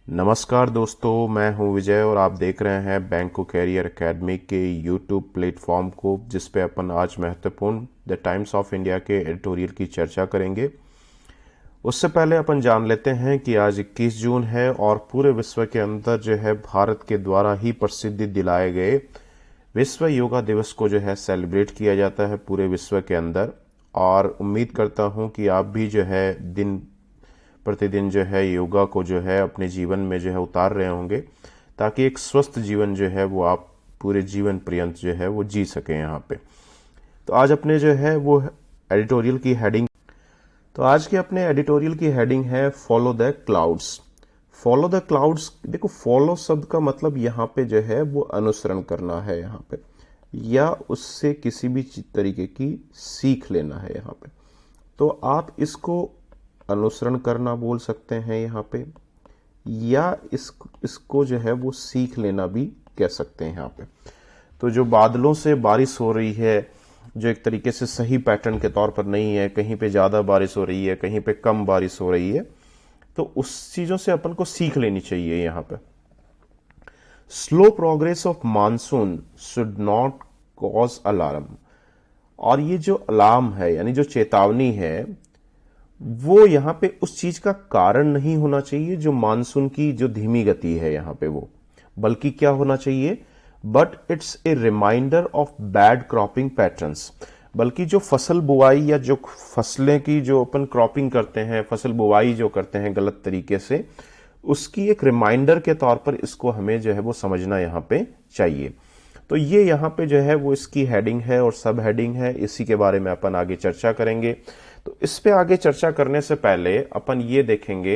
नमस्कार दोस्तों, मैं हूं विजय और आप देख रहे हैं बैंको कैरियर एकेडमी के यूट्यूब प्लेटफॉर्म को, जिस पे अपन आज महत्वपूर्ण द टाइम्स ऑफ इंडिया के एडिटोरियल की चर्चा करेंगे। उससे पहले अपन जान लेते हैं कि आज 21 जून है और पूरे विश्व के अंदर जो है भारत के द्वारा ही प्रसिद्धि दिलाए गए विश्व योगा दिवस को जो है सेलिब्रेट किया जाता है पूरे विश्व के अंदर। और उम्मीद करता हूं कि आप भी जो है दिन प्रतिदिन जो है योगा को जो है अपने जीवन में जो है उतार रहे होंगे, ताकि एक स्वस्थ जीवन जो है वो आप पूरे जीवन पर्यंत जो है वो जी सकें यहाँ पे। तो आज अपने जो है वो एडिटोरियल की हेडिंग तो आज के अपने एडिटोरियल की हेडिंग है follow the clouds. Follow the clouds, देखो फॉलो शब्द का मतलब यहाँ पे जो है वो अनुसरण करना है यहाँ पे, या उससे किसी भी तरीके की सीख लेना है यहाँ पे। तो आप इसको अनुसरण करना बोल सकते हैं यहाँ पे, या इसको जो है वो सीख लेना भी कह सकते हैं यहाँ पे। तो जो बादलों से बारिश हो रही है, जो एक तरीके से सही पैटर्न के तौर पर नहीं है, कहीं पे ज़्यादा बारिश हो रही है, कहीं पे कम बारिश हो रही है, तो उस चीज़ों से अपन को सीख लेनी चाहिए यहाँ पे। Slow progress of monsoon should not cause alarm. और ये जो अलार्म है यानी जो चेतावनी है, वो यहाँ पे उस चीज का कारण नहीं होना चाहिए जो मानसून की जो धीमी गति है यहाँ पे वो, बल्कि क्या होना चाहिए, but it's a reminder of bad cropping patterns. बल्कि जो फसल बुआई या जो फसलें की जो अपन क्रॉपिंग करते हैं, फसल बुआई जो करते हैं गलत तरीके से, उसकी एक रिमाइंडर के तौर पर इसको हमें जो है वो समझना यहाँ पे चाहिए। तो ये यहाँ पे जो है वो इसकी हेडिंग है और सब हेडिंग है, इसी के बारे में अपन आगे चर्चा करेंगे। तो इस पे आगे चर्चा करने से पहले अपन ये देखेंगे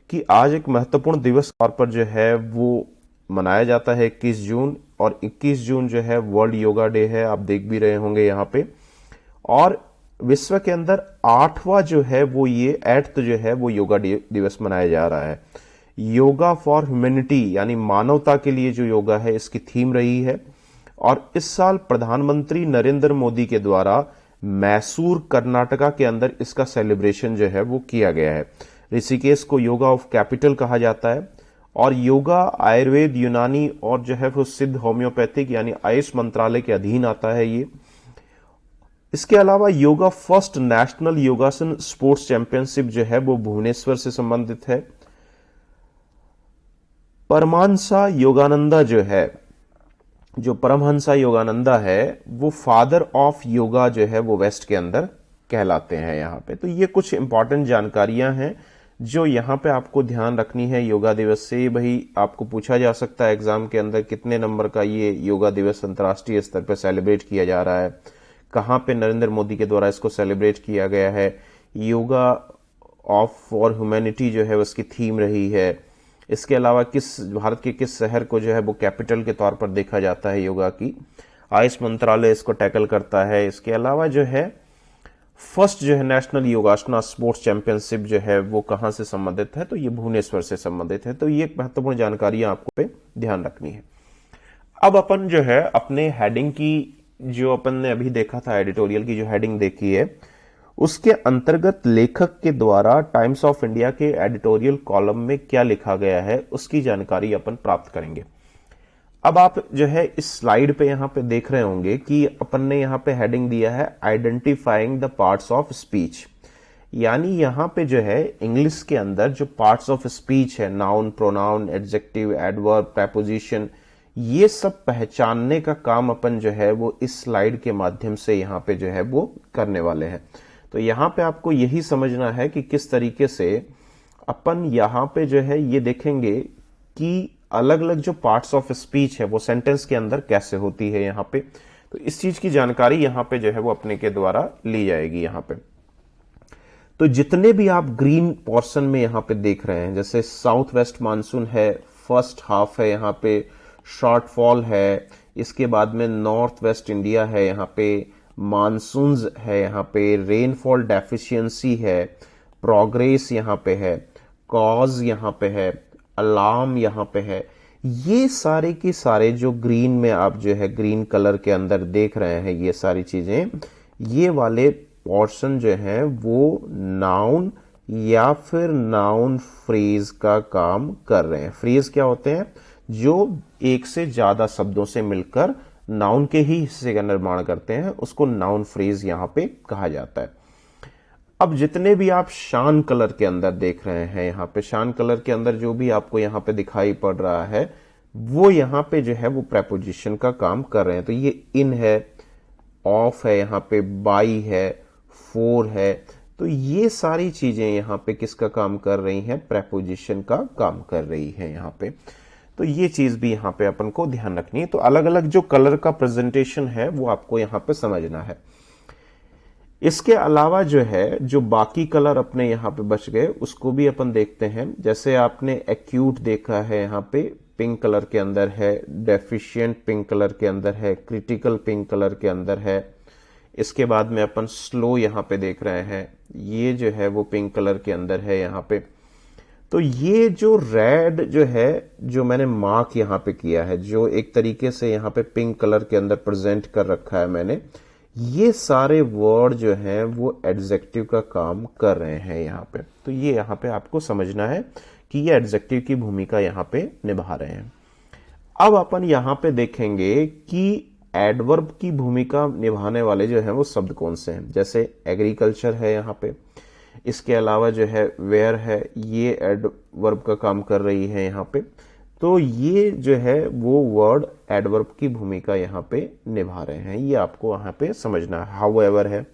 कि आज एक महत्वपूर्ण दिवस तौर पर जो है वो मनाया जाता है 21 जून, और 21 जून जो है वर्ल्ड योगा डे है, आप देख भी रहे होंगे यहाँ पे। और विश्व के अंदर 8वां जो है वो ये 8th जो है वो योगा दिवस मनाया जा रहा है। योगा फॉर ह्यूमैनिटी यानी मानवता के लिए जो योगा है, इसकी थीम रही है। और इस साल प्रधानमंत्री नरेंद्र मोदी के द्वारा मैसूर कर्नाटका के अंदर इसका सेलिब्रेशन जो है वो किया गया है। ऋषिकेश को योगा ऑफ कैपिटल कहा जाता है। और योगा आयुर्वेद, यूनानी और जो है वो सिद्ध होम्योपैथिक यानी आयुष मंत्रालय के अधीन आता है ये। इसके अलावा योगा फर्स्ट नेशनल योगासन स्पोर्ट्स चैंपियनशिप जो है वो भुवनेश्वर से संबंधित है। परमांसा योगानंदा जो परमहंसा योगानंदा है, वो फादर ऑफ योगा जो है वो वेस्ट के अंदर कहलाते हैं यहाँ पे। तो ये कुछ इंपॉर्टेंट जानकारियां हैं जो यहाँ पे आपको ध्यान रखनी है योगा दिवस से। भाई आपको पूछा जा सकता है एग्जाम के अंदर कितने नंबर का ये योगा दिवस अंतर्राष्ट्रीय स्तर पर सेलिब्रेट किया जा रहा है, कहाँ पे नरेंद्र मोदी के द्वारा इसको सेलिब्रेट किया गया है, योगा ऑफ फॉर ह्यूमैनिटी जो है उसकी थीम रही है। इसके अलावा भारत के किस शहर को जो है वो कैपिटल के तौर पर देखा जाता है योगा की, आयुष मंत्रालय इसको टैकल करता है। इसके अलावा जो है फर्स्ट जो है नेशनल योगासना स्पोर्ट्स चैंपियनशिप जो है वो कहाँ से संबंधित है, तो ये भुवनेश्वर से संबंधित है। तो ये महत्वपूर्ण जानकारियां आपको पे ध्यान रखनी है। अब अपन जो है अपने हेडिंग की, जो अपन ने अभी देखा था एडिटोरियल की जो हेडिंग देखी है, उसके अंतर्गत लेखक के द्वारा टाइम्स ऑफ इंडिया के एडिटोरियल कॉलम में क्या लिखा गया है उसकी जानकारी अपन प्राप्त करेंगे। अब आप जो है इस स्लाइड पे यहाँ पे देख रहे होंगे कि अपन ने यहाँ पे हेडिंग दिया है identifying the parts of speech. यानी यहाँ पे जो है इंग्लिश के अंदर जो पार्ट्स ऑफ स्पीच है, noun, pronoun, adjective, adverb, preposition, ये सब पहचानने का काम अपन जो है वो इस स्लाइड के माध्यम से यहाँ पे जो है वो करने वाले हैं। तो यहाँ पे आपको यही समझना है कि किस तरीके से अपन यहाँ पे जो है ये देखेंगे कि अलग अलग जो पार्ट्स ऑफ स्पीच है वो सेंटेंस के अंदर कैसे होती है यहाँ पे। तो इस चीज की जानकारी यहाँ पे जो है वो अपने के द्वारा ली जाएगी यहाँ पे। तो जितने भी आप ग्रीन पोर्शन में यहाँ पे देख रहे हैं, जैसे साउथ वेस्ट मानसून है, फर्स्ट हाफ है, यहाँ पे शॉर्ट फॉल है, इसके बाद में नॉर्थ वेस्ट इंडिया है, यहाँ पे मानसून्स है, यहाँ पे रेनफॉल डेफिशिएंसी है, प्रोग्रेस यहाँ पे है, कॉज यहाँ पे है, अलार्म यहाँ पे है। ये सारे के सारे जो ग्रीन में आप जो है ग्रीन कलर के अंदर देख रहे हैं, ये सारी चीजें, ये वाले पोर्शन जो है वो नाउन या फिर नाउन फ्रेज का काम कर रहे हैं। फ्रेज क्या होते हैं? जो एक से ज्यादा शब्दों से मिलकर नाउन के ही हिस्से का निर्माण करते हैं, उसको नाउन फ्रेज यहां पे कहा जाता है। अब जितने भी आप शान कलर के अंदर देख रहे हैं, यहाँ पे शान कलर के अंदर जो भी आपको यहाँ पे दिखाई पड़ रहा है, वो यहाँ पे जो है वो प्रेपोजिशन का काम कर रहे हैं। तो ये इन है, ऑफ है, यहाँ पे बाई है, फोर है, तो ये सारी चीजें यहाँ पे किसका काम कर रही हैं? प्रेपोजिशन का काम कर रही है यहाँ पे। तो ये चीज भी यहाँ पे अपन को ध्यान रखनी है। तो अलग अलग जो कलर का प्रेजेंटेशन है वो आपको यहाँ पे समझना है। इसके अलावा जो है, जो बाकी कलर अपने यहाँ पे बच गए उसको भी अपन देखते हैं। जैसे आपने एक्यूट देखा है, यहाँ पे पिंक कलर के अंदर है, डेफिशिएंट पिंक कलर के अंदर है, क्रिटिकल पिंक कलर के अंदर है। इसके बाद में अपन स्लो यहाँ पे देख रहे हैं, ये जो है वो पिंक कलर के अंदर है यहाँ पे। तो ये जो रेड जो है, जो मैंने मार्क यहाँ पे किया है, जो एक तरीके से यहाँ पे पिंक कलर के अंदर प्रेजेंट कर रखा है मैंने, ये सारे वर्ड जो हैं वो एडजेक्टिव का काम कर रहे हैं यहाँ पे। तो ये यहाँ पे आपको समझना है कि ये एडजेक्टिव की भूमिका यहाँ पे निभा रहे हैं। अब अपन यहाँ पे देखेंगे कि एडवर्ब की भूमिका निभाने वाले जो हैं वो शब्द कौन से हैं। जैसे एग्रीकल्चर है यहाँ पे, इसके अलावा जो है वेयर है, ये एडवर्ब का काम कर रही है यहाँ पे। तो ये जो है वो वर्ड एडवर्ब की भूमिका यहाँ पे निभा रहे हैं, ये आपको यहाँ पे समझना है। हाउएवर है,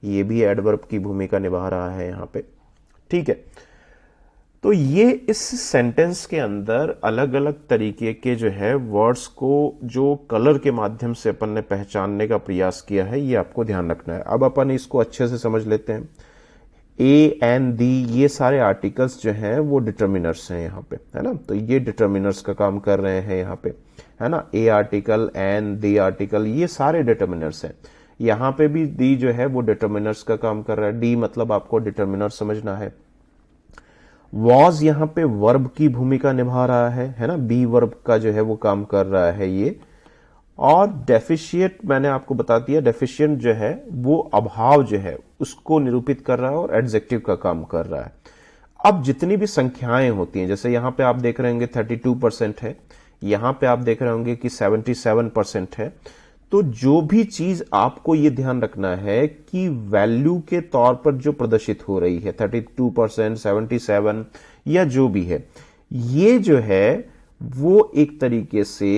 ये भी एडवर्ब की भूमिका निभा रहा है यहाँ पे, ठीक है। तो ये इस सेंटेंस के अंदर अलग अलग तरीके के जो है वर्ड्स को जो कलर के माध्यम से अपन ने पहचानने का प्रयास किया है, ये आपको ध्यान रखना है। अब अपन इसको अच्छे से समझ लेते हैं। ए एन दी, ये सारे आर्टिकल्स जो हैं वो डिटर्मिनर्स हैं यहाँ पे, है ना। तो ये डिटर्मिनर्स का काम कर रहे हैं यहाँ पे, है ना। ए आर्टिकल, एन, दी आर्टिकल, ये सारे डिटर्मिनर्स हैं। यहाँ पे भी दी जो है वो डिटर्मिनर्स का काम कर रहा है। डी मतलब आपको डिटर्मिनर समझना है। वॉज यहाँ पे वर्ब की भूमिका निभा रहा है ना। बी वर्ब का जो है वो काम कर रहा है ये। और डेफिशिएंट मैंने आपको बता दिया, डेफिशिएंट जो है वो अभाव जो है उसको निरूपित कर रहा है और एडजेक्टिव का काम कर रहा है। अब जितनी भी संख्याएं होती हैं, जैसे यहां पे आप देख रहे होंगे 32% है, यहां पे आप देख रहे होंगे कि 77% है। तो जो भी चीज आपको ये ध्यान रखना है कि वैल्यू के तौर पर जो प्रदर्शित हो रही है 32%, 77 या जो भी है, ये जो है वो एक तरीके से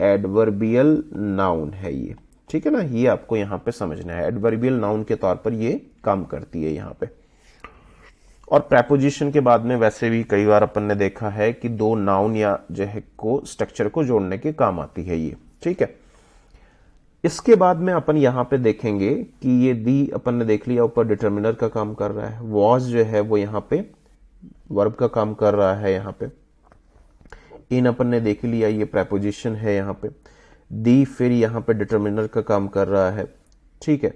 एडवर्बियल नाउन है ये, ठीक है ना। ये आपको यहां पे समझना है, एडवर्बियल नाउन के तौर पर ये काम करती है यहां पे। और प्रेपोजिशन के बाद में वैसे भी कई बार अपन ने देखा है कि दो नाउन या जो है को स्ट्रक्चर को जोड़ने के काम आती है ये, ठीक है। इसके बाद में अपन यहां पे देखेंगे कि ये दी अपन ने देख लिया, ऊपर डिटर्मिनर का काम कर रहा है। वॉज जो है वो यहां पे वर्ब का काम कर रहा है यहाँ पे। इन अपन ने देख लिया, ये प्रेपोजिशन है यहाँ पे। दी फिर यहाँ पे डिटर्मिनर का काम कर रहा है, ठीक है।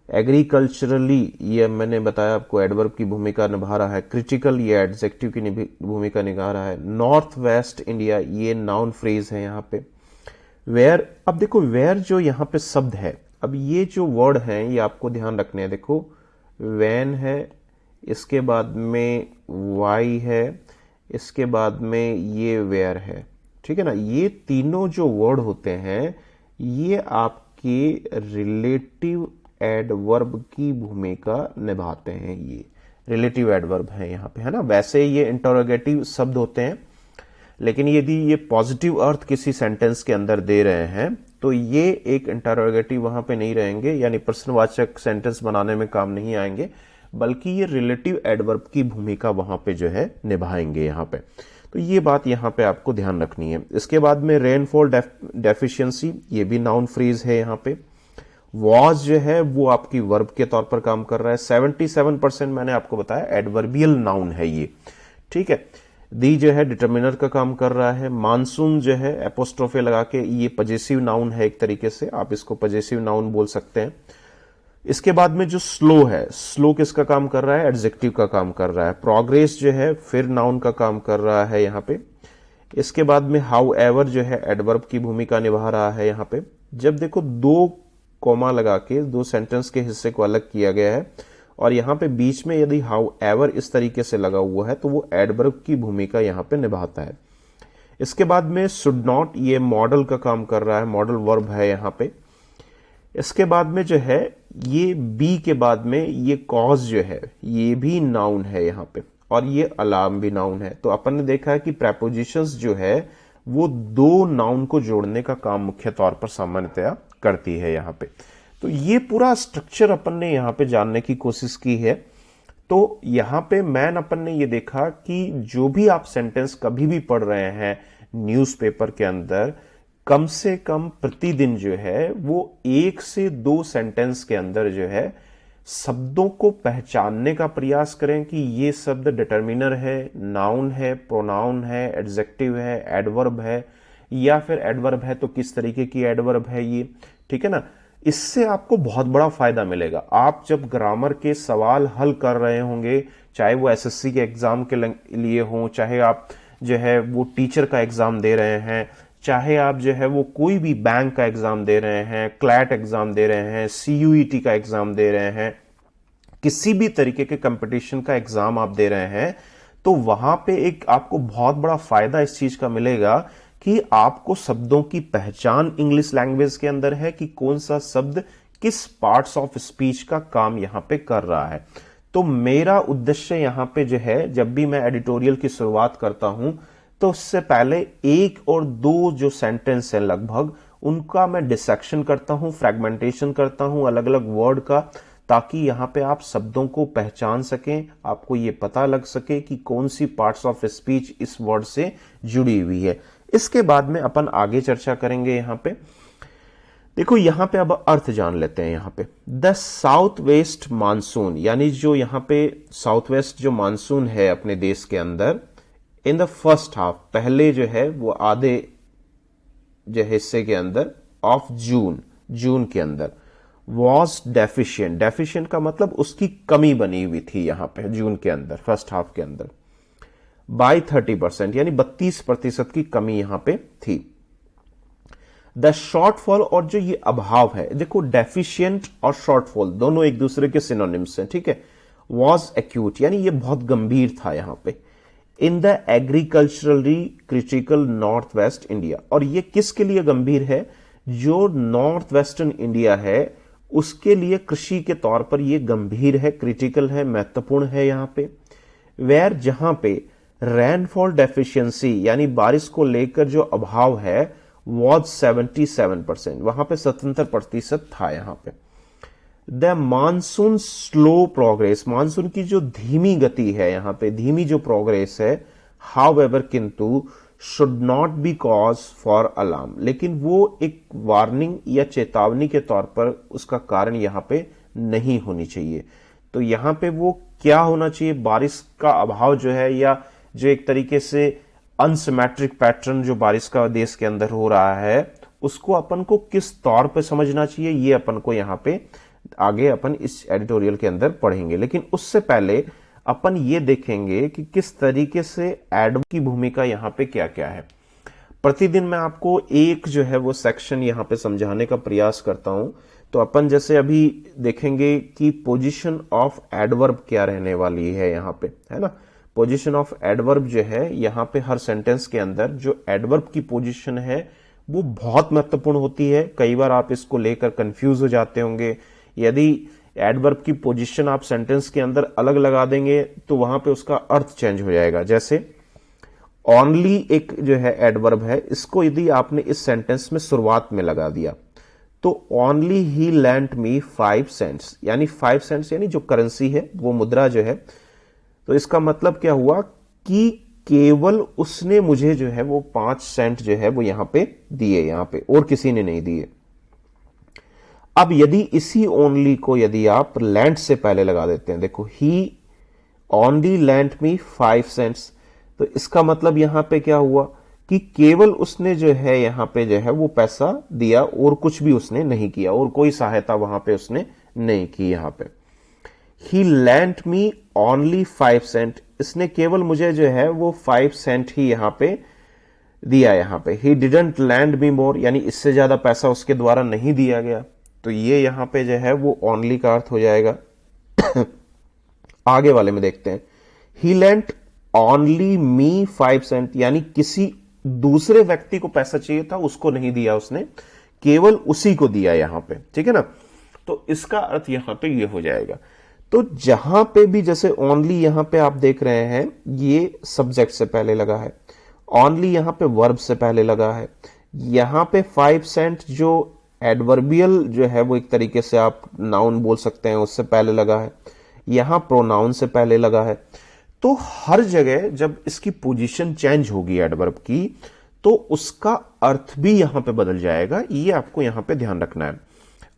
एग्रीकल्चरली ये मैंने बताया आपको एडवर्ब की भूमिका निभा रहा है। क्रिटिकल ये एडजेक्टिव की भूमिका निभा रहा है। नॉर्थ वेस्ट इंडिया ये नाउन फ्रेज है यहाँ पे। वेयर, अब देखो वेयर जो यहाँ पे शब्द है, अब ये जो वर्ड है ये आपको ध्यान रखने हैं। देखो वैन है, इसके बाद में वाई है, इसके बाद में ये वेयर है, ठीक है ना। ये तीनों जो वर्ड होते हैं ये आपके रिलेटिव एडवर्ब की भूमिका निभाते हैं। ये रिलेटिव एडवर्ब है यहाँ पे, है ना। वैसे ये इंटरोगेटिव शब्द होते हैं, लेकिन यदि ये पॉजिटिव अर्थ किसी सेंटेंस के अंदर दे रहे हैं तो ये एक इंटरोगेटिव वहां पे नहीं रहेंगे, यानी प्रश्नवाचक सेंटेंस बनाने में काम नहीं आएंगे, बल्कि ये रिलेटिव एडवर्ब की भूमिका वहां पे जो है निभाएंगे यहाँ पे। तो ये बात यहाँ पे आपको ध्यान रखनी है। इसके बाद में रेनफॉल डेफिशिएंसी, ये भी नाउन फ्रेज है यहाँ पे। वॉज जो है वो आपकी वर्ब के तौर पर काम कर रहा है। 77% मैंने आपको बताया एडवर्बियल नाउन है ये, ठीक है। दी जो है डिटर्मिनर का काम कर रहा है। मानसून जो है एपोस्ट्रोफे लगा के, ये पजेसिव नाउन है, एक तरीके से आप इसको पजेसिव नाउन बोल सकते हैं। इसके बाद में जो स्लो है, स्लो किसका काम कर रहा है? एडजेक्टिव का काम कर रहा है। प्रोग्रेस जो है फिर नाउन का काम कर रहा है यहाँ पे। इसके बाद में हाउ एवर जो है एडवर्ब की भूमिका निभा रहा है यहाँ पे। जब देखो दो कॉमा लगा के दो सेंटेंस के हिस्से को अलग किया गया है और यहाँ पे बीच में यदि हाउ एवर इस तरीके से लगा हुआ है तो वो एडवर्ब की भूमिका यहाँ पे निभाता है। इसके बाद में शुड नॉट, ये मॉडल का काम कर रहा है, मॉडल वर्ब है यहाँ पे। इसके बाद में जो है ये बी के बाद में ये कॉज जो है ये भी नाउन है यहाँ पे, और ये अलार्म भी नाउन है। तो अपन ने देखा है कि प्रेपोजिशंस जो है वो दो नाउन को जोड़ने का काम मुख्य तौर पर सामान्यतया करती है यहाँ पे। तो ये पूरा स्ट्रक्चर अपन ने यहाँ पे जानने की कोशिश की है। तो यहाँ पे मैन अपन ने ये देखा कि जो भी आप सेंटेंस कभी भी पढ़ रहे हैं न्यूज़पेपर के अंदर, कम से कम प्रतिदिन जो है वो 1 से 2 सेंटेंस के अंदर जो है शब्दों को पहचानने का प्रयास करें कि ये शब्द डिटर्मिनर है, नाउन है, प्रोनाउन है, एडजेक्टिव है, एडवर्ब है, या फिर एडवर्ब है तो किस तरीके की एडवर्ब है ये, ठीक है ना। इससे आपको बहुत बड़ा फायदा मिलेगा। आप जब ग्रामर के सवाल हल कर रहे होंगे, चाहे वो एसएससी के एग्जाम के लिए हो, चाहे आप जो है वो टीचर का एग्जाम दे रहे हैं, चाहे आप जो है वो कोई भी बैंक का एग्जाम दे रहे हैं, क्लैट एग्जाम दे रहे हैं, सीयूईटी का एग्जाम दे रहे हैं, किसी भी तरीके के कंपटीशन का एग्जाम आप दे रहे हैं, तो वहां पे एक आपको बहुत बड़ा फायदा इस चीज का मिलेगा कि आपको शब्दों की पहचान इंग्लिश लैंग्वेज के अंदर है कि कौन सा शब्द किस पार्ट्स ऑफ स्पीच का काम यहां पे कर रहा है। तो मेरा उद्देश्य यहां पे जो है, जब भी मैं एडिटोरियल की शुरुआत करता हूं तो उससे पहले 1 और 2 जो सेंटेंस है लगभग उनका मैं डिसेक्शन करता हूं, फ्रेगमेंटेशन करता हूं अलग अलग वर्ड का, ताकि यहां पे आप शब्दों को पहचान सकें, आपको ये पता लग सके कि कौन सी पार्ट्स ऑफ स्पीच इस वर्ड से जुड़ी हुई है। इसके बाद में अपन आगे चर्चा करेंगे। यहां पे देखो, यहां पे अब अर्थ जान लेते हैं। यहां पे द साउथ वेस्ट मानसून, यानी जो यहां पे साउथ वेस्ट जो मानसून है अपने देश के अंदर, इन द फर्स्ट हाफ, पहले जो है वो आधे जो हिस्से के अंदर ऑफ जून के अंदर, वॉज डेफिशिएंट। डेफिशिएंट का मतलब उसकी कमी बनी हुई थी यहां पे जून के अंदर, फर्स्ट हाफ के अंदर, बाय 30%, यानी 32% की कमी यहां पे थी। द शॉर्टफॉल, और जो ये अभाव है, देखो डेफिशिएंट और शॉर्टफॉल दोनों एक दूसरे के सिनोनिम्स हैं, ठीक है। वॉज एक्यूट, यानी ये बहुत गंभीर था यहां पे। In the agriculturally critical north west India, और ये किसके लिए गंभीर है? जो नॉर्थ वेस्टर्न इंडिया है उसके लिए कृषि के तौर पर ये गंभीर है, क्रिटिकल है, महत्वपूर्ण है यहां पे। वेयर, जहां पे रेनफॉल डेफिशिएंसी, यानी बारिश को लेकर जो अभाव है, वॉज 77%, वहां पे 77% था यहां पे। The monsoon slow progress, monsoon की जो धीमी गति है यहां पे, धीमी जो प्रोग्रेस है, हाउएवर, किंतु, should not be cause for alarm, लेकिन वो एक वार्निंग या चेतावनी के तौर पर उसका कारण यहां पे नहीं होनी चाहिए। तो यहां पे वो क्या होना चाहिए? बारिश का अभाव जो है, या जो एक तरीके से अनसिमेट्रिक पैटर्न जो बारिश का देश के अंदर हो रहा है, उसको अपन को किस तौर पे समझना चाहिए, ये अपन को यहां पे आगे अपन इस एडिटोरियल के अंदर पढ़ेंगे। लेकिन उससे पहले अपन ये देखेंगे कि किस तरीके से एडवर्ब की भूमिका यहां पे क्या क्या है। प्रतिदिन मैं आपको एक जो है वो सेक्शन यहां पे समझाने का प्रयास करता हूं। तो अपन जैसे अभी देखेंगे कि पोजीशन ऑफ एडवर्ब क्या रहने वाली है यहां पे, है ना। पोजीशन ऑफ एडवर्ब जो है यहां पे हर सेंटेंस के अंदर जो एडवर्ब की पोजीशन है वो बहुत महत्वपूर्ण होती है। कई बार आप इसको लेकर कंफ्यूज हो जाते होंगे। यदि एडवर्ब की पोजीशन आप सेंटेंस के अंदर अलग लगा देंगे तो वहां पे उसका अर्थ चेंज हो जाएगा। जैसे ओनली एक जो है एडवर्ब है, इसको यदि आपने इस सेंटेंस में शुरुआत में लगा दिया तो ओनली ही लेंट मी 5 सेंट्स, यानी 5 सेंट्स यानी जो करेंसी है वो मुद्रा जो है, तो इसका मतलब क्या हुआ कि केवल उसने मुझे जो है वो 5 सेंट जो है वो यहां पे दिए, यहां पे और किसी ने नहीं दिए। अब यदि इसी ओनली को यदि आप लैंड से पहले लगा देते हैं, देखो ही ओनली लैंड मी 5 सेंट्स, तो इसका मतलब यहां पे क्या हुआ कि केवल उसने जो है यहां पे जो है वो पैसा दिया और कुछ भी उसने नहीं किया, और कोई सहायता वहां पे उसने नहीं की। यहां पे ही लैंड मी ओनली 5 सेंट, इसने केवल मुझे जो है वो 5 सेंट ही यहां पे दिया। यहां पे ही डिडंट लैंड मी मोर, यानी इससे ज्यादा पैसा उसके द्वारा नहीं दिया गया। तो ये यहां पे जो है वो ओनली का अर्थ हो जाएगा। आगे वाले में देखते हैं, ही लेंट ओनली मी 5 सेंट, यानी किसी दूसरे व्यक्ति को पैसा चाहिए था, उसको नहीं दिया उसने, केवल उसी को दिया यहां पे, ठीक है ना। तो इसका अर्थ यहां पे ये हो जाएगा। तो जहां पे भी जैसे ओनली यहां पे आप देख रहे हैं ये सब्जेक्ट से पहले लगा है, ओनली यहां पे वर्ब से पहले लगा है, यहां पे 5 सेंट जो एडवर्बियल जो है वो एक तरीके से आप नाउन बोल सकते हैं उससे पहले लगा है, यहां प्रोनाउन से पहले लगा है। तो हर जगह जब इसकी पोजीशन चेंज होगी एडवर्ब की, तो उसका अर्थ भी यहां पे बदल जाएगा, ये आपको यहां पे ध्यान रखना है।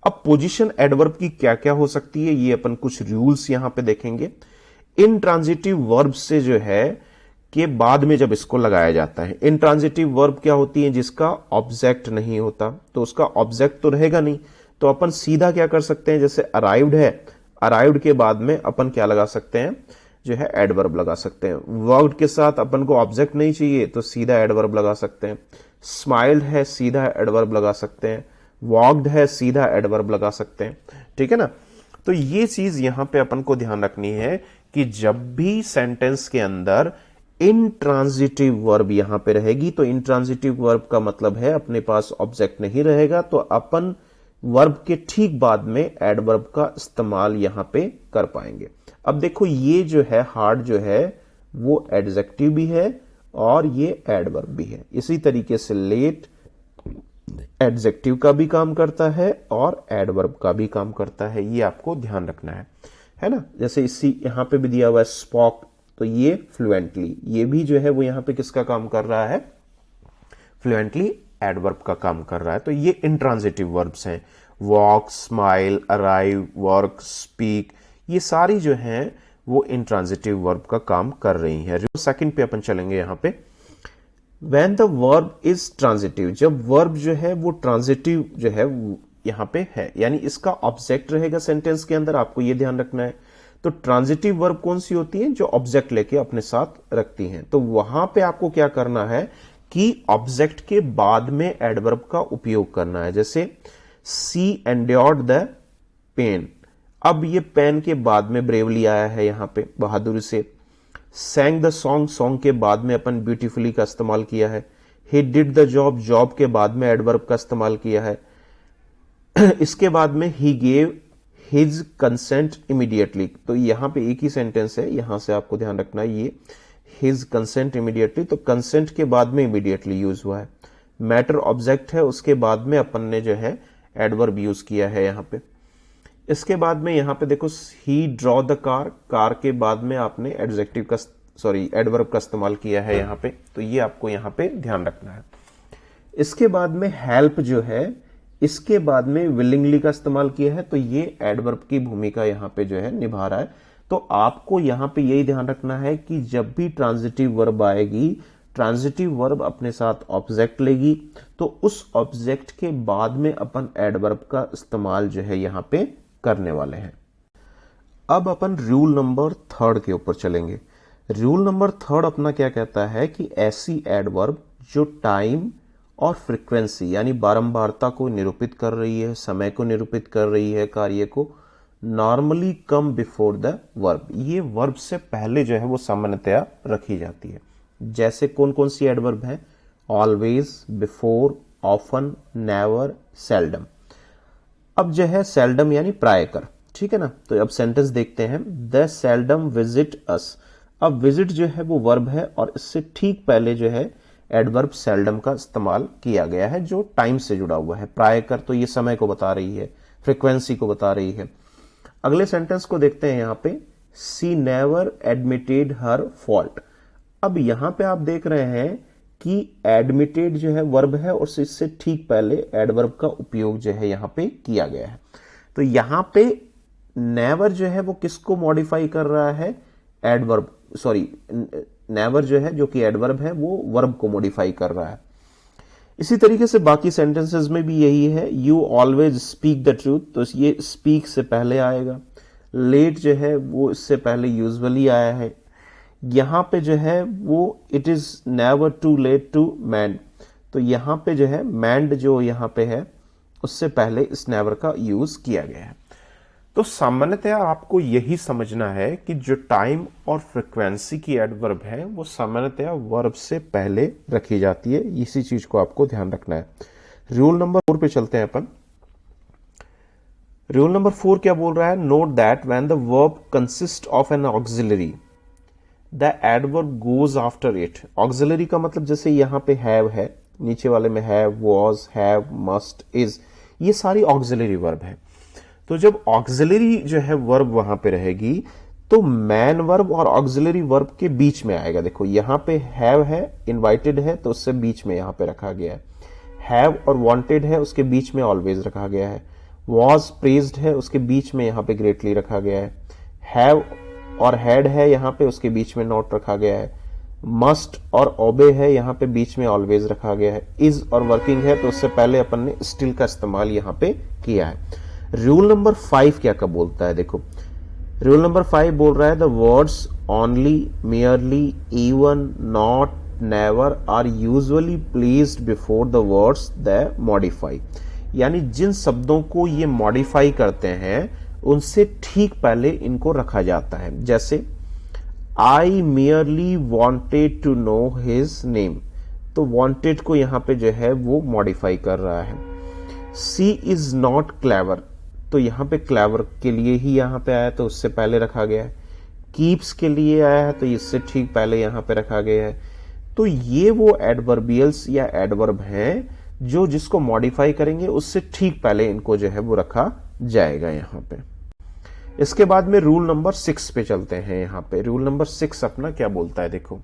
अब पोजीशन एडवर्ब की क्या क्या हो सकती है, ये अपन कुछ रूल्स यहां पे देखेंगे। इनट्रांजिटिव वर्ब से जो है के बाद में जब इसको लगाया जाता है, इनट्रांजिटिव वर्ब क्या होती है, जिसका ऑब्जेक्ट नहीं होता, तो उसका ऑब्जेक्ट तो रहेगा नहीं, तो अपन सीधा क्या कर सकते हैं, जैसे अराइव्ड है, अराइव्ड के बाद में अपन क्या लगा सकते हैं, जो है एडवर्ब लगा सकते हैं। वर्ब्ड के साथ अपन को ऑब्जेक्ट नहीं चाहिए तो सीधा एडवर्ब लगा सकते हैं। स्माइल्ड है, सीधा एडवर्ब लगा सकते हैं। वॉक्ड है, सीधा एडवर्ब लगा सकते हैं, ठीक है ना। तो ये चीज यहां पे अपन को ध्यान रखनी है कि जब भी सेंटेंस के अंदर इनट्रांजिटिव वर्ब यहां पे रहेगी, तो इनट्रांजिटिव वर्ब का मतलब है अपने पास ऑब्जेक्ट नहीं रहेगा, तो अपन वर्ब के ठीक बाद में एडवर्ब का इस्तेमाल यहां पे कर पाएंगे। अब देखो ये जो है हार्ड जो है वो एडजेक्टिव भी है और ये एडवर्ब भी है। इसी तरीके से लेट एडजेक्टिव का भी काम करता है और एडवर्ब का भी काम करता है, ये आपको ध्यान रखना है ना। जैसे इसी यहां पे भी दिया हुआ है स्पोक, तो ये फ्लुएंटली, ये भी जो है वो यहां पे किसका काम कर रहा है, फ्लुएंटली एडवर्ब का काम कर रहा है। तो ये इंट्रांजिटिव वर्ब्स हैं, walk, smile, arrive, work, speak, ये सारी जो हैं वो इंट्रांजिटिव वर्ब का काम कर रही हैं। सेकंड पे अपन चलेंगे यहां पे, when the verb is transitive, जब वर्ब जो है वो ट्रांजिटिव जो है यहां पे है, यानी इसका ऑब्जेक्ट रहेगा सेंटेंस के अंदर, आपको ये ध्यान रखना है। तो ट्रांजिटिव वर्ब कौन सी होती है, जो ऑब्जेक्ट लेके अपने साथ रखती हैं। तो वहां पे आपको क्या करना है कि ऑब्जेक्ट के बाद में एडवर्ब का उपयोग करना है। जैसे सी एंड्योर्ड द पेन, अब ये पेन के बाद में ब्रेवली आया है यहां पे, बहादुरी से। सैंग द सॉन्ग, सॉन्ग के बाद में अपन ब्यूटीफुली का इस्तेमाल किया है। He did the job, job के बाद में एडवर्ब का इस्तेमाल किया है। इसके बाद में he gave his consent immediately, तो यहां पे एक ही सेंटेंस है, यहां से आपको ध्यान रखना है ये हिज कंसेंट इमीडिएटली, तो कंसेंट के बाद में इमीडिएटली यूज हुआ है। मैटर ऑब्जेक्ट है, उसके बाद में अपन ने जो है एडवर्ब यूज किया है यहां पे। इसके बाद में यहां पे देखो ही ड्रॉ द कार, कार के बाद में आपने एडजेक्टिव का एडवर्ब का इस्तेमाल किया है यहां पे, तो ये आपको यहां पे ध्यान रखना है। इसके बाद में हेल्प जो है, इसके बाद में विलिंगली का इस्तेमाल किया है, तो ये एडवर्ब की भूमिका यहां पे जो है निभा रहा है। तो आपको यहां पे यही ध्यान रखना है कि जब भी ट्रांजिटिव वर्ब आएगी, ट्रांजिटिव वर्ब अपने साथ ऑब्जेक्ट लेगी, तो उस ऑब्जेक्ट के बाद में अपन एडवर्ब का इस्तेमाल जो है यहां पे करने वाले हैं। अब अपन रूल नंबर 3 के ऊपर चलेंगे। रूल नंबर 3 अपना क्या कहता है कि ऐसी एडवर्ब जो टाइम और फ्रीक्वेंसी यानी बारंबारता को निरूपित कर रही है, समय को निरूपित कर रही है, कार्य को, normally come before the verb, ये वर्ब से पहले जो है वो सामान्यतया रखी जाती है। जैसे कौन कौन सी एडवर्ब है, always, before, often, never, seldom. अब जो है सेल्डम यानी प्राय कर, ठीक है ना। तो अब सेंटेंस देखते हैं, द सेल्डम विजिट अस। अब विजिट जो है वो वर्ब है और इससे ठीक पहले जो है एडवर्ब सेल्डम का इस्तेमाल किया गया है जो टाइम से जुड़ा हुआ है। प्राय कर तो ये समय को बता रही है, फ्रीक्वेंसी को बता रही है। अगले सेंटेंस को देखते हैं यहां पे, सी नेवर एडमिटेड हर फॉल्ट। अब यहां पे आप देख रहे हैं कि एडमिटेड जो है वर्ब है और इससे ठीक पहले एडवर्ब का उपयोग जो है यहां पे किया गया है। तो यहां पे नेवर जो है वो किसको मॉडिफाई कर रहा है, एडवर्ब, नेवर जो है जो कि एडवर्ब है वो वर्ब को मॉडिफाई कर रहा है। इसी तरीके से बाकी सेंटेंसेस में भी यही है, you always speak the truth, तो ये स्पीक से पहले आएगा। लेट जो है वो इससे पहले यूजुअली आया है। यहां पे जो है वो it is never too late to mend, तो यहां पे जो है मैंड जो यहां पे है उससे पहले इस नेवर का यूज किया गया है। तो सामान्यतः आपको यही समझना है कि जो टाइम और फ्रीक्वेंसी की एडवर्ब है वो सामान्यतः वर्ब से पहले रखी जाती है। इसी चीज को आपको ध्यान रखना है। रूल नंबर 4 पे चलते हैं अपन। रूल नंबर 4 क्या बोल रहा है? Note that when the verb consist of N auxiliary the adverb goes after it. Auxiliary का मतलब जैसे यहां पे हैव है, नीचे वाले में have, was, have, must, is, ये सारी ऑक्सिलरी वर्ब है। तो जब ऑक्सिलरी जो है वर्ब वहां पे रहेगी तो मैन वर्ब और ऑक्सिलरी वर्ब के बीच में आएगा। देखो यहां पे हैव है, इनवाइटेड है, तो उससे बीच में यहां पे रखा गया है। हैव और वांटेड है, उसके बीच में ऑलवेज रखा गया है। वॉज प्रेज्ड है, उसके बीच में यहां पे ग्रेटली रखा गया है। हैव और हैड है यहां पे, उसके बीच में नॉट रखा गया है। मस्ट और ओबे है, यहां पे बीच में ऑलवेज रखा गया है। इज और वर्किंग है, तो उससे पहले अपन ने स्टिल का इस्तेमाल यहां पे किया है। रूल नंबर 5 क्या कब बोलता है? देखो रूल नंबर 5 बोल रहा है the words only, merely, even, not, never are usually placed before the words the modify. यानी जिन शब्दों को ये मॉडिफाई करते हैं उनसे ठीक पहले इनको रखा जाता है। जैसे I merely wanted to know his name, तो वॉन्टेड को यहां पे जो है वो मॉडिफाई कर रहा है। सी इज नॉट क्लेवर, तो यहां पे क्लेवर के लिए ही यहां पे आया, तो उससे पहले रखा गया है। कीप्स के लिए आया है, तो इससे ठीक पहले यहां पे रखा गया है। तो ये वो एडवर्बियल्स या एडवर्ब हैं जो जिसको मॉडिफाई करेंगे उससे ठीक पहले इनको जो है वो रखा जाएगा यहां पे। इसके बाद में रूल नंबर 6 पे चलते हैं। यहां पे रूल नंबर 6 अपना क्या बोलता है? देखो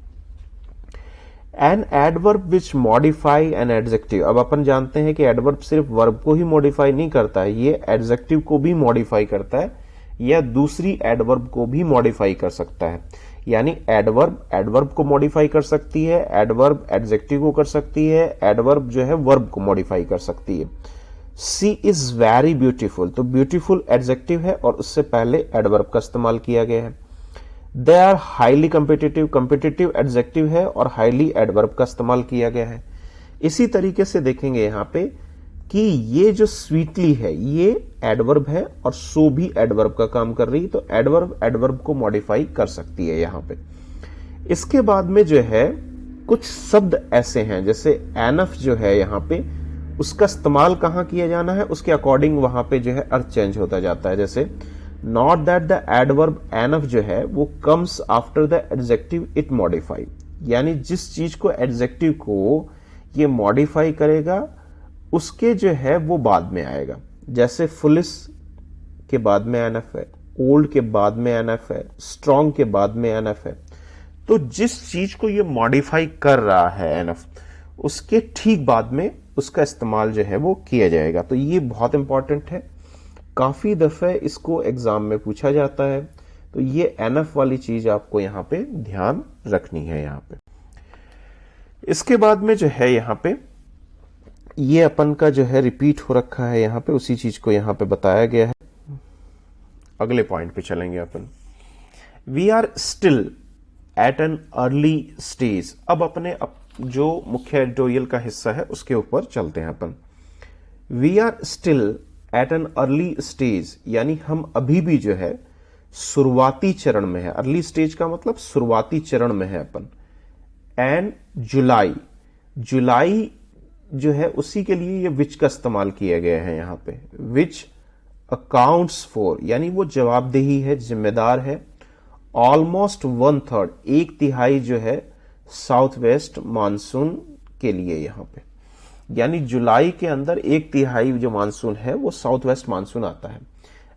an adverb which modify an adjective. अब अपन जानते हैं कि एडवर्ब सिर्फ वर्ब को ही मॉडिफाई नहीं करता है, ये एडजेक्टिव को भी मॉडिफाई करता है या दूसरी एडवर्ब को भी मॉडिफाई कर सकता है। यानी एडवर्ब एडवर्ब को मॉडिफाई कर सकती है, एडवर्ब एडजेक्टिव को कर सकती है, एडवर्ब जो है वर्ब को मॉडिफाई कर सकती है। सी इज वेरी ब्यूटीफुल, तो ब्यूटीफुल एडजेक्टिव है और उससे पहले एडवर्ब का इस्तेमाल किया गया है। They are highly competitive, competitive adjective है और हाईली एडवर्ब का इस्तेमाल किया गया है। इसी तरीके से देखेंगे यहां पे कि ये जो स्वीटली है ये एडवर्ब है और सो भी एडवर्ब का काम कर रही है, तो एडवर्ब एडवर्ब को मॉडिफाई कर सकती है यहां पे। इसके बाद में जो है कुछ शब्द ऐसे हैं जैसे एनफ जो है यहां पे, उसका इस्तेमाल कहां किया जाना है उसके अकॉर्डिंग वहां पे जो है अर्थ चेंज होता जाता है। जैसे not that the adverb enough जो है वो comes after the adjective it modify, यानी जिस चीज को एडजेक्टिव को ये मॉडिफाई करेगा उसके जो है वो बाद में आएगा। जैसे फुलिश के बाद में एनएफ है, ओल्ड के बाद में एनएफ है, स्ट्रॉन्ग के बाद में एनएफ है। तो जिस चीज को ये मॉडिफाई कर रहा है एनएफ, उसके ठीक बाद में उसका इस्तेमाल जो है वो किया जाएगा। तो ये बहुत इंपॉर्टेंट है, काफी दफे इसको एग्जाम में पूछा जाता है। तो ये एनएफ वाली चीज आपको यहां पे ध्यान रखनी है यहां पे। इसके बाद में जो है यहां पे ये अपन का जो है रिपीट हो रखा है यहां पे, उसी चीज को यहां पे बताया गया है। अगले पॉइंट पे चलेंगे अपन। We are still at an early stage. अब अपने जो मुख्य एडिटोरियल का हिस्सा है उसके ऊपर चलते हैं अपन। We are still at an early stage, यानी हम अभी भी जो है शुरुआती चरण में है। अर्ली स्टेज का मतलब शुरुआती चरण में है अपन। एंड जुलाई, जुलाई जो है उसी के लिए ये विच का इस्तेमाल किया गया है यहां पे। विच अकाउंट्स फॉर, यानी वो जवाबदेही है, जिम्मेदार है। ऑलमोस्ट 1/3, 1/3 जो है साउथ वेस्ट मानसून के लिए यहां पे, यानी जुलाई के अंदर 1/3 जो मानसून है वो साउथ वेस्ट मानसून आता है।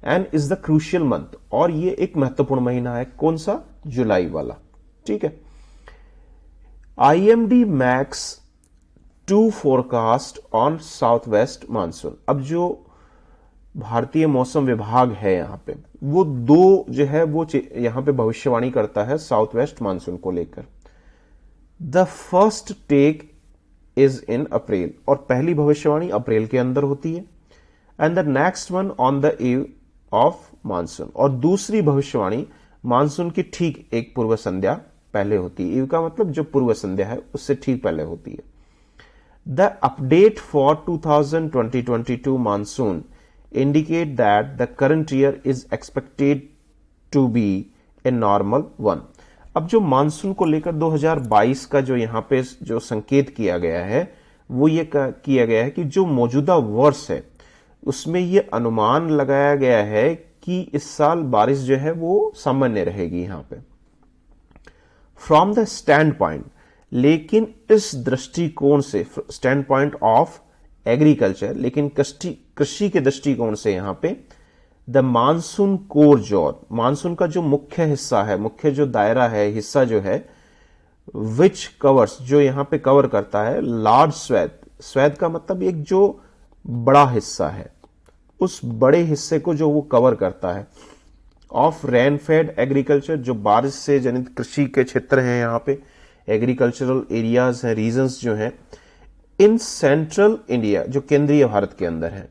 And is the crucial month, और ये एक महत्वपूर्ण महीना है। कौन सा? जुलाई वाला। ठीक है। IMD max 2 forecast on south west monsoon. अब जो भारतीय मौसम विभाग है यहां पे वो 2 जो है वो यहां पे भविष्यवाणी करता है साउथ वेस्ट मानसून को लेकर। The first take is in April, और पहली भविष्यवाणी अप्रैल के अंदर होती है। And the next one on the eve of monsoon, और दूसरी भविष्यवाणी मानसून की ठीक एक पूर्व संध्या पहले होती है। ईव का मतलब जो पूर्व संध्या है उससे ठीक पहले होती है। The update for 2020-22 monsoon indicate that the current year is expected to be a normal one। अब जो मानसून को लेकर 2022 का जो यहाँ पे जो संकेत किया गया है वो ये किया गया है कि जो मौजूदा वर्ष है उसमें ये अनुमान लगाया गया है कि इस साल बारिश जो है वो सामान्य रहेगी यहाँ पे फ्रॉम द स्टैंड पॉइंट, लेकिन इस दृष्टिकोण से, स्टैंड पॉइंट ऑफ एग्रीकल्चर, लेकिन कृषि के दृष्टिकोण से यहाँ पे द मानसून कोर जोर, मानसून का जो मुख्य हिस्सा है, मुख्य जो दायरा है, हिस्सा जो है, विच कवर्स, जो यहाँ पे कवर करता है लार्ज स्वेथ, स्वेथ का मतलब एक जो बड़ा हिस्सा है, उस बड़े हिस्से को जो वो कवर करता है, ऑफ रेन फेड एग्रीकल्चर, जो बारिश से जनित कृषि के क्षेत्र हैं, यहाँ पे एग्रीकल्चरल एरियाज हैं, रीजन्स जो हैं इन सेंट्रल इंडिया, जो केंद्रीय भारत के अंदर है,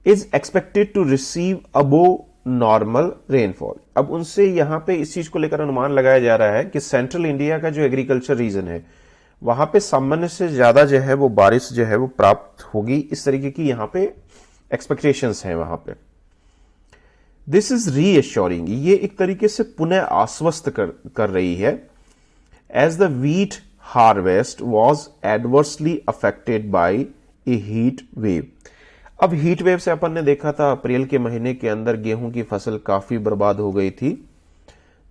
is expected to receive above normal rainfall. अब उनसे यहां पे इस चीज को लेकर अनुमान लगाया जा रहा है कि सेंट्रल इंडिया का जो एग्रीकल्चर रीजन है वहां पे सामान्य से ज्यादा जो है वो बारिश जो है वो प्राप्त होगी, इस तरीके की यहां पे एक्सपेक्टेशंस हैं वहां पे। दिस इज रीएश्योरिंग, ये एक तरीके से पुनः आश्वस्त कर रही है। As the wheat harvest was adversely affected by a heat wave. अब हीट वेव से अपन ने देखा था अप्रैल के महीने के अंदर गेहूं की फसल काफी बर्बाद हो गई थी,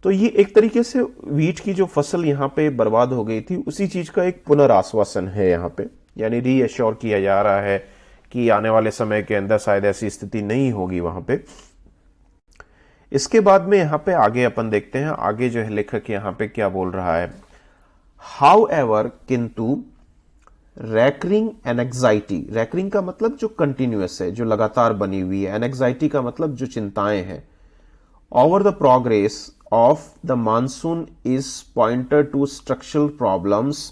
तो ये एक तरीके से व्हीट की जो फसल यहां पे बर्बाद हो गई थी उसी चीज का एक पुनराश्वासन है यहां पे, यानी रीएश्योर किया जा रहा है कि आने वाले समय के अंदर शायद ऐसी स्थिति नहीं होगी वहां पे। इसके बाद में यहां पे आगे अपन देखते हैं, आगे जो है लेखक यहां पे क्या बोल रहा है। हाउ एवर, किंतु रैकरिंग एनेक्साइटी, रैकरिंग का मतलब जो कंटिन्यूअस है, जो लगातार बनी हुई है, एनेक्साइटी का मतलब जो चिंताएं हैं, over the progress of the monsoon is pointer to structural problems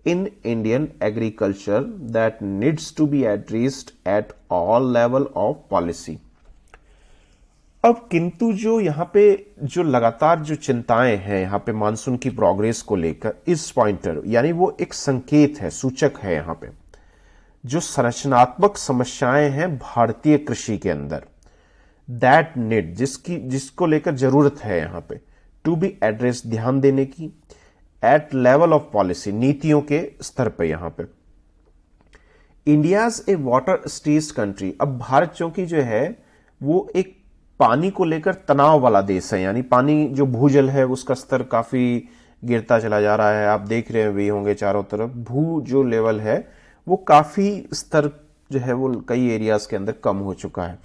in Indian agriculture that needs to be addressed at all level of policy. अब किंतु जो यहां पे जो लगातार जो चिंताएं हैं यहां पे मानसून की प्रोग्रेस को लेकर, इस पॉइंटर यानी वो एक संकेत है, सूचक है यहां पे, जो संरचनात्मक समस्याएं हैं भारतीय कृषि के अंदर, दैट नीड, जिसको लेकर जरूरत है यहां पे, टू बी एड्रेस, ध्यान देने की, एट लेवल ऑफ पॉलिसी, नीतियों के स्तर पे यहां पे। इंडियाज ए वाटर स्ट्रेस्ड कंट्री, अब भारत चूंकि जो है वो एक पानी को लेकर तनाव वाला देश है, यानी पानी जो भूजल है उसका स्तर काफी गिरता चला जा रहा है। आप देख रहे भी होंगे चारों तरफ भू जो लेवल है वो काफी स्तर जो है वो कई एरियाज के अंदर कम हो चुका है।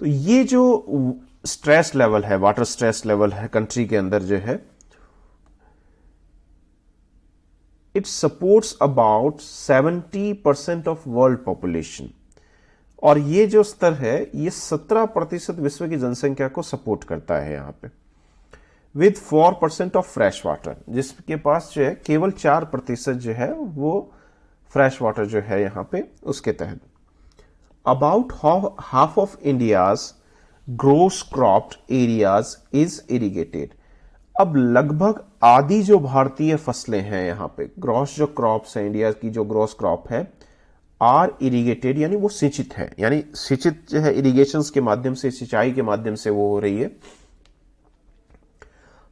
तो ये जो स्ट्रेस लेवल है, वाटर स्ट्रेस लेवल है कंट्री के अंदर जो है, it supports about 70% of world population, और ये जो स्तर है ये 17% विश्व की जनसंख्या को सपोर्ट करता है यहां पे, विद 4% ऑफ फ्रेश वाटर, जिसके पास जो है केवल 4% जो है वो फ्रेश वाटर जो है यहां पे उसके तहत। About half of India's gross cropped areas is irrigated. अब लगभग आधी जो भारतीय फसलें हैं यहां पे, ग्रॉस जो क्रॉप्स है, इंडिया की जो ग्रॉस क्रॉप है, आर इरिगेटेड, यानी वो सिंचित है, यानी सिंचित जो है इरिगेशन के माध्यम से, सिंचाई के माध्यम से वो हो रही है।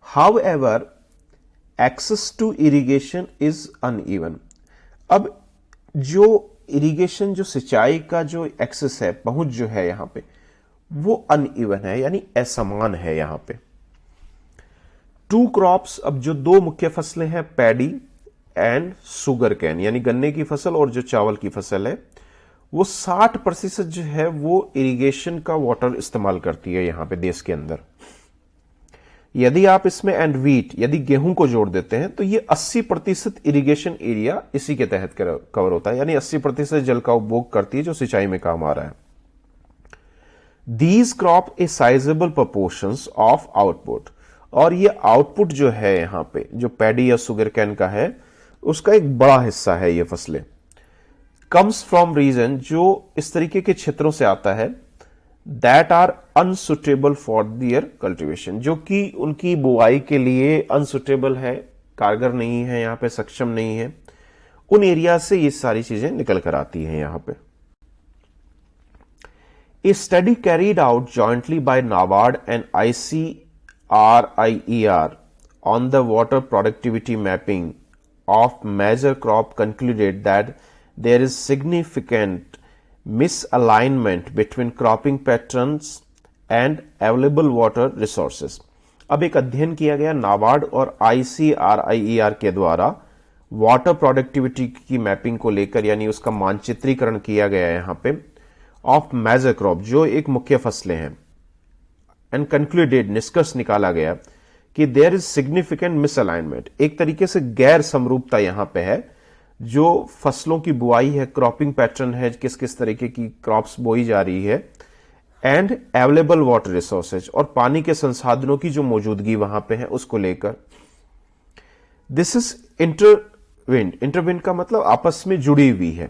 However access to irrigation is uneven. अब जो इरिगेशन, जो सिंचाई का जो एक्सेस है, पहुंच जो है यहां पे, वो अनइवन है, यानी असमान है यहां पे। टू क्रॉप्स, अब जो दो मुख्य फसलें हैं, पैडी एंड सुगर कैन, यानी गन्ने की फसल और जो चावल की फसल है, वो 60% जो है वो इरिगेशन का वाटर इस्तेमाल करती है यहां पे देश के अंदर। यदि आप इसमें एंड व्हीट, यदि गेहूं को जोड़ देते हैं तो ये 80% इरिगेशन एरिया इसी के तहत कवर होता है, यानी 80% जल का उपभोग करती है जो सिंचाई में काम आ रहा है। These crop A sizeable proportions of output, और ये आउटपुट जो है यहां पे जो पैडी या सुगर कैन का है उसका एक बड़ा हिस्सा है ये फसलें। कम्स फ्रॉम रीजन, जो इस तरीके के क्षेत्रों से आता है, that are unsuitable for their cultivation, जो कि उनकी बुआई के लिए अनसुटेबल है, कारगर नहीं है, यहां पे सक्षम नहीं है। उन एरिया से ये सारी चीजें निकल कर आती हैं यहां पे। A study carried out jointly by NABARD and ICRIER on the water productivity mapping of major crop concluded that there is significant misalignment between cropping patterns and available water resources. अब एक अध्ययन किया गया नाबार्ड और ICRIER के द्वारा water productivity की mapping को लेकर, यानी उसका मानचित्रीकरण किया गया है यहां पे ऑफ मेजर क्रॉप, जो एक मुख्य फसलें हैं, एंड कंक्लूडेड, निष्कर्ष निकाला गया कि देयर इज सिग्निफिकेंट मिसअलाइनमेंट, एक तरीके से गैर समरूपता यहां पे है, जो फसलों की बुआई है, क्रॉपिंग पैटर्न है, किस किस तरीके की क्रॉप्स बोई जा रही है, एंड अवेलेबल वाटर रिसोर्सेज, और पानी के संसाधनों की जो मौजूदगी वहां पे है उसको लेकर। दिस इज इंटरविंड का मतलब आपस में जुड़ी हुई है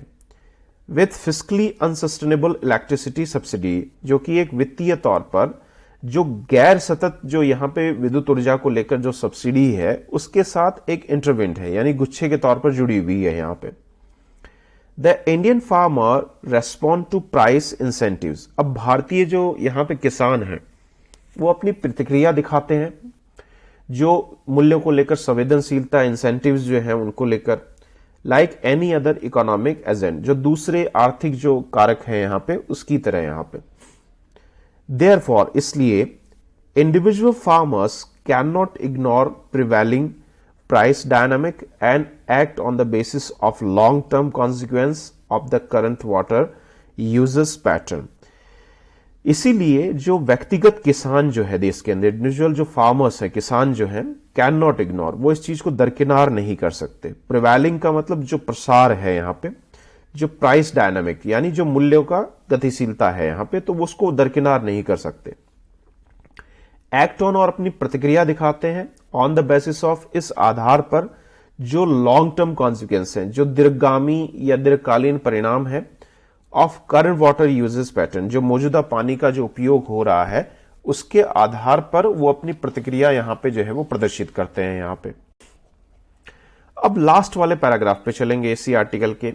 विथ फिस्कली अनसस्टेनेबल इलेक्ट्रिसिटी सब्सिडी, जो कि एक वित्तीय तौर पर जो गैर सतत जो यहां पे विद्युत ऊर्जा को लेकर जो सब्सिडी है उसके साथ एक इंटरविंड है, यानी गुच्छे के तौर पर जुड़ी हुई है यहां पे। The Indian farmer respond to price incentives, अब भारतीय जो यहां पे किसान हैं वो अपनी प्रतिक्रिया दिखाते हैं जो मूल्यों को लेकर संवेदनशीलता, इंसेंटिव्स जो हैं उनको लेकर, like any other economic agent, जो दूसरे आर्थिक जो कारक हैं यहां पे उसकी तरह यहां पे। देयरफॉर, इसलिए individual farmers can not ignore prevailing price dynamic and act on the basis of long term consequence of the current water uses pattern. इसीलिए जो व्यक्तिगत किसान जो है देश के अंदर, इंडिविजुअल जो फार्मर्स है, किसान जो है, कैन नॉट इग्नोर, वो इस चीज को दरकिनार नहीं कर सकते। प्रिवेलिंग का मतलब जो प्रसार है यहां पे, जो प्राइस डायनामिक यानी जो मूल्यों का गतिशीलता है यहां पे, तो वो उसको दरकिनार नहीं कर सकते। एक्ट ऑन, और अपनी प्रतिक्रिया दिखाते हैं ऑन द बेसिस ऑफ, इस आधार पर जो लॉन्ग टर्म कॉन्सिक्वेंस है, जो दीर्घगामी या दीर्घकालीन परिणाम है of current water uses pattern, जो मौजूदा पानी का जो उपयोग हो रहा है उसके आधार पर वो अपनी प्रतिक्रिया यहां पे जो है वो प्रदर्शित करते हैं यहां पे। अब लास्ट वाले पैराग्राफ पे चलेंगे इसी आर्टिकल के।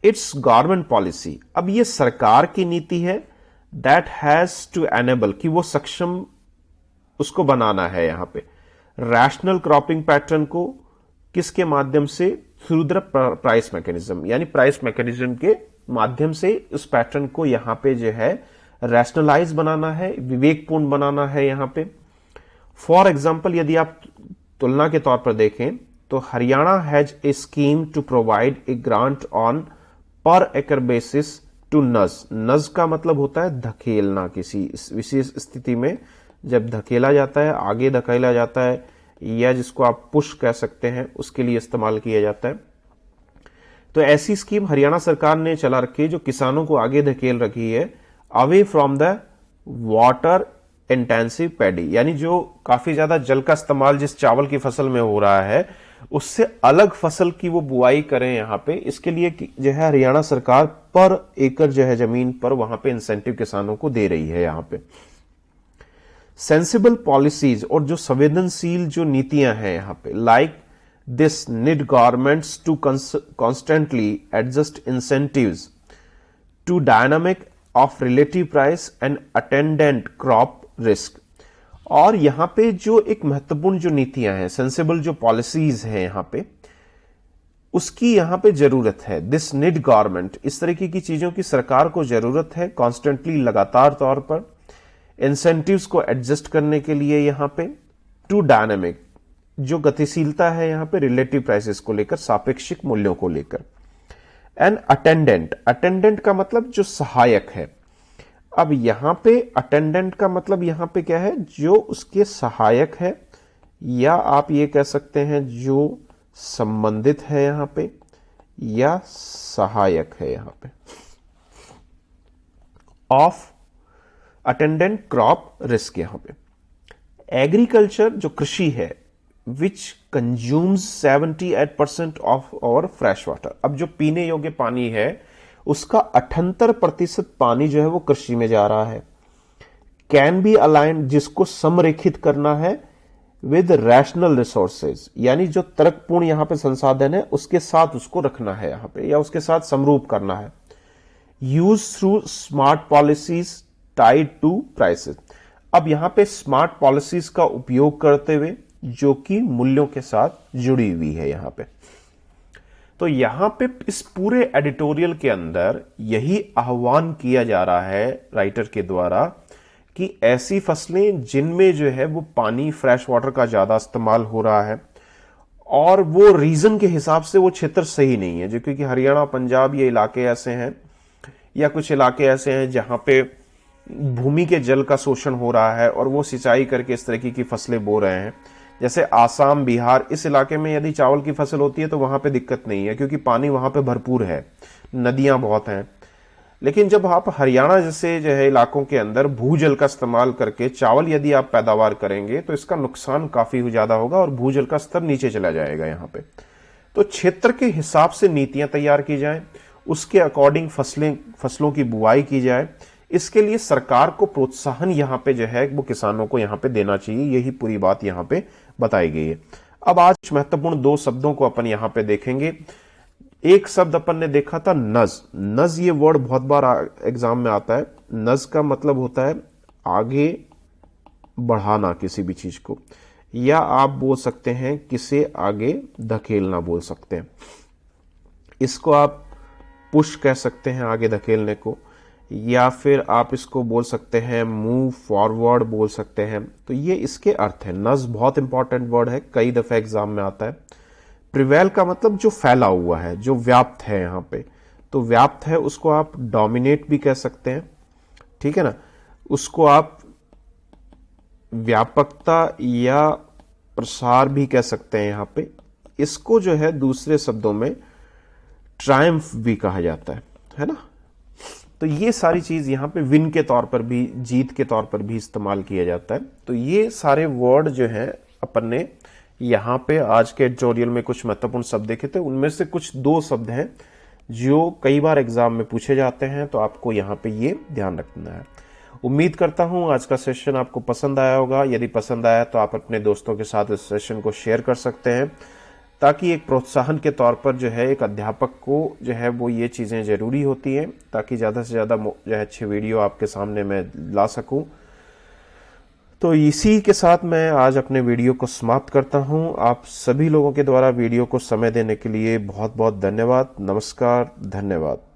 इट्स गवर्नमेंट पॉलिसी, अब ये सरकार की नीति है, दैट हैज टू एनेबल, कि वो सक्षम उसको बनाना है यहां पे रैशनल क्रॉपिंग पैटर्न को, किसके माध्यम से, थ्रू द प्राइस मैकेनिज्म, यानी प्राइस मैकेनिज्म के माध्यम से उस पैटर्न को यहां पे जो है रैशनलाइज बनाना है, विवेकपूर्ण बनाना है यहां पे। फॉर एग्जाम्पल, यदि आप तुलना के तौर पर देखें तो Haryana has a scheme to provide a grant on per acre basis to नज। नज का मतलब होता है धकेलना, किसी विशेष स्थिति में जब धकेला जाता है, आगे धकेला जाता है, या जिसको आप पुश कह सकते हैं, उसके लिए इस्तेमाल किया जाता है। तो ऐसी स्कीम हरियाणा सरकार ने चला रखी है जो किसानों को आगे धकेल रखी है away from the water intensive paddy, यानी जो काफी ज्यादा जल का इस्तेमाल जिस चावल की फसल में हो रहा है उससे अलग फसल की वो बुआई करें यहां पे। इसके लिए जो है हरियाणा सरकार पर एकड़ जो है जमीन पर वहां पे इंसेंटिव किसानों को दे रही है यहां पे। सेंसिबल पॉलिसीज, और जो संवेदनशील जो नीतियां हैं यहां पे, like this need governments to constantly adjust incentives to dynamic of relative price and attendant crop risk. और यहां पे जो एक महत्वपूर्ण जो नीतियां हैं, सेंसिबल जो पॉलिसीज हैं यहां पे, उसकी यहां पे जरूरत है। दिस नीड गवर्नमेंट, इस तरीके की चीजों की सरकार को जरूरत है कॉन्स्टेंटली, लगातार तौर पर, इंसेंटिव्स को एडजस्ट करने के लिए यहां पे, टू डायनामिक, जो गतिशीलता है यहां पे रिलेटिव प्राइसेस को लेकर, सापेक्षिक मूल्यों को लेकर, एंड अटेंडेंट, अटेंडेंट का मतलब जो सहायक है। अब यहां पे अटेंडेंट का मतलब यहां पे क्या है, जो उसके सहायक है, या आप ये कह सकते हैं जो संबंधित है यहां पे, या सहायक है यहां पे, ऑफ अटेंडेंट क्रॉप रिस्क यहां पे। एग्रीकल्चर जो कृषि है, which consumes 78% of our fresh water, अब जो पीने योग्य पानी है उसका 78% पानी जो है वो कृषि में जा रहा है। कैन बी अलाइंड, जिसको समरेखित करना है विद रैशनल रिसोर्सेज, यानी जो तर्कपूर्ण यहां पे संसाधन है उसके साथ उसको रखना है यहां पे, या उसके साथ समरूप करना है। Use through smart policies tied to prices. अब यहां पे स्मार्ट पॉलिसीज का उपयोग करते हुए जो कि मूल्यों के साथ जुड़ी हुई है यहां पे। तो यहां पे इस पूरे एडिटोरियल के अंदर यही आह्वान किया जा रहा है राइटर के द्वारा कि ऐसी फसलें जिनमें जो है वो पानी फ्रेश वाटर का ज्यादा इस्तेमाल हो रहा है और वो रीजन के हिसाब से वो क्षेत्र सही नहीं है, जो क्योंकि हरियाणा पंजाब ये इलाके ऐसे हैं या कुछ इलाके ऐसे हैं जहां पे भूमि के जल का शोषण हो रहा है और वो सिंचाई करके इस तरह की फसलें बो रहे हैं। जैसे आसाम, बिहार, इस इलाके में यदि चावल की फसल होती है तो वहां पे दिक्कत नहीं है क्योंकि पानी वहां पे भरपूर है, नदियां बहुत हैं। लेकिन जब आप हरियाणा जैसे जो है इलाकों के अंदर भूजल का इस्तेमाल करके चावल यदि आप पैदावार करेंगे तो इसका नुकसान काफी ज्यादा होगा और भूजल का स्तर नीचे चला जाएगा यहाँ पे। तो क्षेत्र के हिसाब से नीतियां तैयार की जाए, उसके अकॉर्डिंग फसलों की बुआई की जाए। इसके लिए सरकार को प्रोत्साहन यहाँ पे जो है वो किसानों को यहाँ पे देना चाहिए, यही पूरी बात यहाँ पे बताई गई है। अब आज महत्वपूर्ण 2 शब्दों को अपन यहाँ पे देखेंगे। एक शब्द अपन ने देखा था नज। नज ये वर्ड बहुत बार एग्जाम में आता है। नज का मतलब होता है आगे बढ़ाना किसी भी चीज को, या आप बोल सकते हैं किसे आगे धकेलना बोल सकते हैं। इसको आप पुश कह सकते हैं, आगे धकेलने को, या फिर आप इसको बोल सकते हैं मूव फॉरवर्ड बोल सकते हैं। तो ये इसके अर्थ है। नज बहुत इंपॉर्टेंट वर्ड है, कई दफे एग्जाम में आता है। प्रिवेल का मतलब जो फैला हुआ है, जो व्याप्त है यहाँ पे। तो व्याप्त है उसको आप डोमिनेट भी कह सकते हैं, ठीक है ना। उसको आप व्यापकता या प्रसार भी कह सकते हैं यहाँ पे। इसको जो है दूसरे शब्दों में ट्रायम्फ भी कहा जाता है ना। तो ये सारी चीज यहाँ पे विन के तौर पर भी, जीत के तौर पर भी इस्तेमाल किया जाता है। तो ये सारे वर्ड जो है अपन ने यहाँ पे आज के एडिटोरियल में कुछ महत्वपूर्ण शब्द देखे थे। उनमें से कुछ 2 शब्द हैं जो कई बार एग्जाम में पूछे जाते हैं, तो आपको यहाँ पे ये ध्यान रखना है। उम्मीद करता हूं आज का सेशन आपको पसंद आया होगा। यदि पसंद आया तो आप अपने दोस्तों के साथ इस सेशन को शेयर कर सकते हैं, ताकि एक प्रोत्साहन के तौर पर जो है एक अध्यापक को जो है वो ये चीज़ें ज़रूरी होती हैं, ताकि ज़्यादा से ज़्यादा जो है अच्छे वीडियो आपके सामने मैं ला सकूं। तो इसी के साथ मैं आज अपने वीडियो को समाप्त करता हूं। आप सभी लोगों के द्वारा वीडियो को समय देने के लिए बहुत बहुत धन्यवाद। नमस्कार, धन्यवाद।